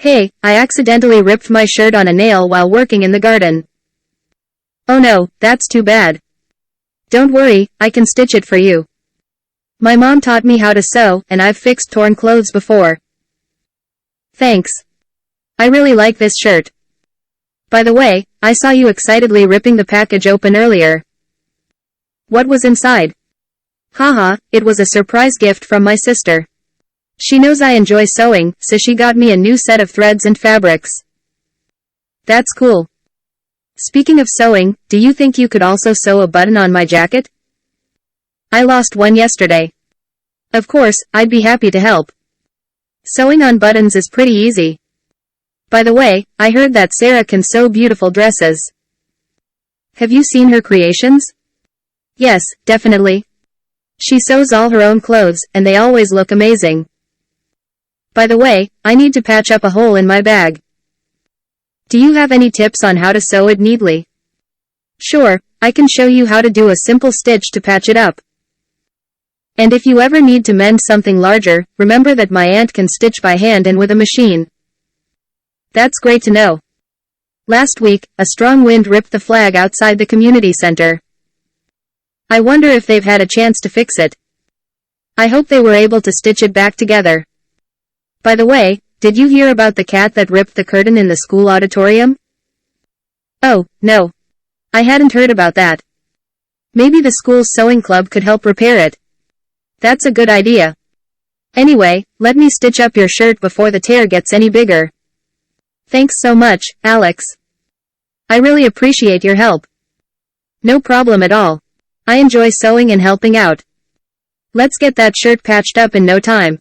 Hey, I accidentally ripped my shirt on a nail while working in the garden. Oh no, that's too bad. Don't worry, I can stitch it for you. My mom taught me how to sew, and I've fixed torn clothes before. Thanks. I really like this shirt. By the way, I saw you excitedly ripping the package open earlier. What was inside? Haha, it was a surprise gift from my sister. She knows I enjoy sewing, so she got me a new set of threads and fabrics. That's cool. Speaking of sewing, do you think you could also sew a button on my jacket? I lost one yesterday. Of course, I'd be happy to help. Sewing on buttons is pretty easy. By the way, I heard that Sarah can sew beautiful dresses. Have you seen her creations? Yes, definitely. She sews all her own clothes, and they always look amazing. By the way, I need to patch up a hole in my bag. Do you have any tips on how to sew it neatly? Sure, I can show you how to do a simple stitch to patch it up. And if you ever need to mend something larger, remember that my aunt can stitch by hand and with a machine. That's great to know. Last week, a strong wind ripped the flag outside the community center. I wonder if they've had a chance to fix it. I hope they were able to stitch it back together. By the way, did you hear about the cat that ripped the curtain in the school auditorium? Oh, no. I hadn't heard about that. Maybe the school's sewing club could help repair it. That's a good idea. Anyway, let me stitch up your shirt before the tear gets any bigger. Thanks so much, Alex. I really appreciate your help. No problem at all. I enjoy sewing and helping out. Let's get that shirt patched up in no time.